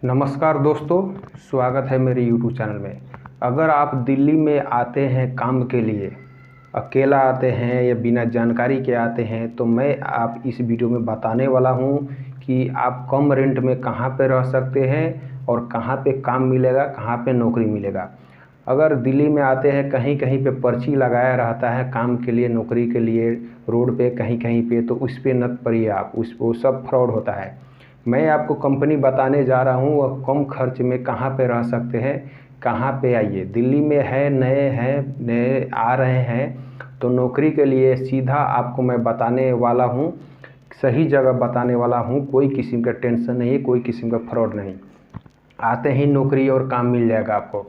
नमस्कार दोस्तों, स्वागत है मेरे YouTube चैनल में। अगर आप दिल्ली में आते हैं काम के लिए, अकेला आते हैं या बिना जानकारी के आते हैं, तो मैं आप इस वीडियो में बताने वाला हूं कि आप कम रेंट में कहां पे रह सकते हैं और कहां पे काम मिलेगा, कहां पे नौकरी मिलेगा। अगर दिल्ली में आते हैं, कहीं कहीं पे पर्ची लगाया रहता है काम के लिए, नौकरी के लिए, रोड पे कहीं कहीं पे, तो उस पर मत पड़िए आप, वो सब फ्रॉड होता है। मैं आपको कंपनी बताने जा रहा हूँ और कम खर्च में कहाँ पे रह सकते हैं, कहाँ पे आइए। दिल्ली में है, नए आ रहे हैं तो नौकरी के लिए सीधा आपको मैं बताने वाला हूँ, सही जगह बताने वाला हूँ। कोई किस्म का टेंशन नहीं है, कोई किस्म का फ्रॉड नहीं। आते ही नौकरी और काम मिल जाएगा आपको।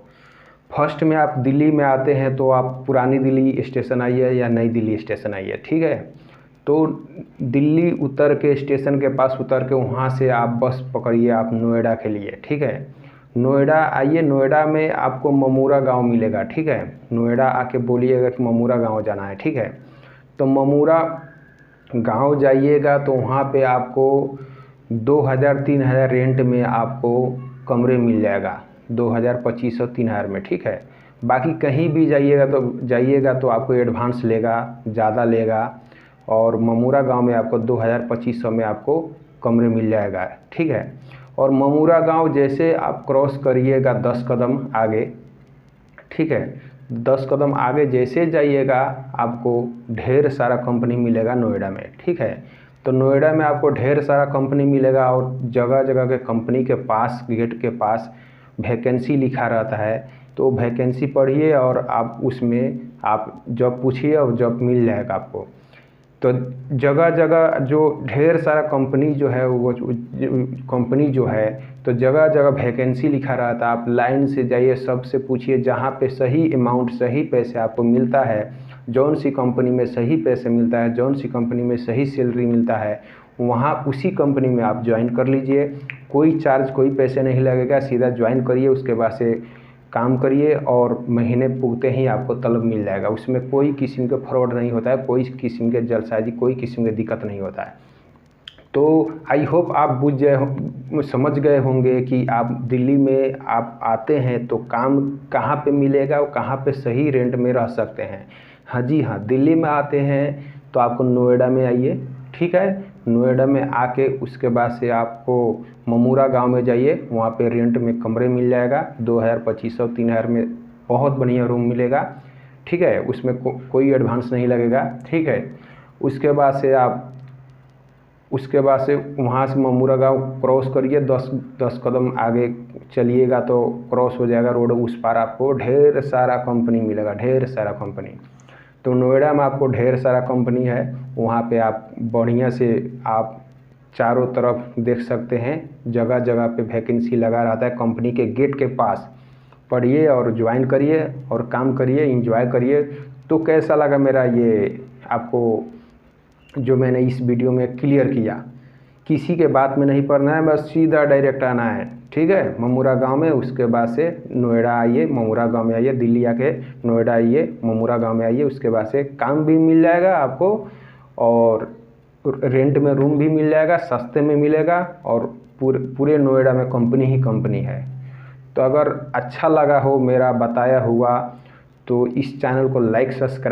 फर्स्ट में आप दिल्ली में आते हैं तो आप पुरानी दिल्ली स्टेशन आइए या नई दिल्ली स्टेशन आइए, ठीक है। तो दिल्ली उतर के स्टेशन के पास उतर के वहाँ से आप बस पकड़िए आप नोएडा के लिए, ठीक है। नोएडा आइए, नोएडा में आपको ममूरा गांव मिलेगा, ठीक है। नोएडा आके बोलिएगा कि ममूरा गांव जाना है, ठीक है। तो ममूरा गांव जाइएगा तो वहाँ पे आपको 2000-3000 रेंट में आपको कमरे मिल जाएगा, 2000-2500-3000 में, ठीक है। बाकी कहीं भी जाइएगा तो आपको एडवांस लेगा, ज़्यादा लेगा। और ममूरा गांव में आपको 2000-2500 में आपको कमरे मिल जाएगा, ठीक है। और ममूरा गांव जैसे आप क्रॉस करिएगा 10 कदम आगे, ठीक है, 10 कदम आगे जैसे जाइएगा आपको ढेर सारा कंपनी मिलेगा नोएडा में, ठीक है। तो नोएडा में आपको ढेर सारा कंपनी मिलेगा और जगह जगह के कंपनी के पास, गेट के पास वैकेंसी लिखा रहता है। तो वैकेंसी पढ़िए और आप उसमें आप जॉब पूछिए और जॉब मिल जाएगा आपको। तो जगह जगह जो ढेर सारा कंपनी जो है, वो कंपनी जो है, तो जगह जगह वैकेंसी लिखा रहता है। आप लाइन से जाइए, सबसे पूछिए, जहाँ पे सही अमाउंट, सही पैसे आपको मिलता है, जौन सी कंपनी में सही पैसे मिलता है, जौन सी कंपनी में सही सैलरी मिलता है, वहाँ उसी कंपनी में आप ज्वाइन कर लीजिए। कोई चार्ज, कोई पैसे नहीं लगेगा, सीधा ज्वाइन करिए, उसके बाद से काम करिए और महीने पूगते ही आपको तलब मिल जाएगा। उसमें कोई किस्म का फ्रॉड नहीं होता है, कोई किस्म के जलसाजी, कोई किस्म की दिक्कत नहीं होता है। तो आई होप आप समझ गए होंगे कि आप दिल्ली में आप आते हैं तो काम कहाँ पे मिलेगा और कहाँ पे सही रेंट में रह सकते हैं। हाँ जी हाँ, दिल्ली में आते हैं तो आपको नोएडा में आइए, ठीक है। नोएडा में आके उसके बाद से आपको ममूरा गांव में जाइए, वहाँ पे रेंट में कमरे मिल जाएगा, 2000-2500-3000 में बहुत बढ़िया रूम मिलेगा, ठीक है। उसमें कोई एडवांस नहीं लगेगा, ठीक है। उसके बाद से वहाँ से ममूरा गांव क्रॉस करिए, 10 कदम आगे चलिएगा तो क्रॉस हो जाएगा रोड, उस पार आपको ढेर सारा कंपनी मिलेगा, ढेर सारा कंपनी। तो नोएडा में आपको ढेर सारा कंपनी है, वहाँ पे आप बढ़िया से आप चारों तरफ देख सकते हैं, जगह जगह पे वैकेंसी लगा रहता है कंपनी के गेट के पास। पढ़िए और ज्वाइन करिए और काम करिए, एंजॉय करिए। तो कैसा लगा मेरा ये आपको जो मैंने इस वीडियो में क्लियर किया? किसी के बात में नहीं पड़ना है, बस सीधा डायरेक्ट आना है, ठीक है। ममूरा गांव में, उसके बाद से नोएडा आइए, ममूरा गांव में आइए, दिल्ली आके नोएडा आइए, ममूरा गांव में आइए, उसके बाद से काम भी मिल जाएगा आपको और रेंट में रूम भी मिल जाएगा, सस्ते में मिलेगा और पूरे नोएडा में कंपनी ही कंपनी है। तो अगर अच्छा लगा हो मेरा बताया हुआ तो इस चैनल को लाइक, सब्सक्राइब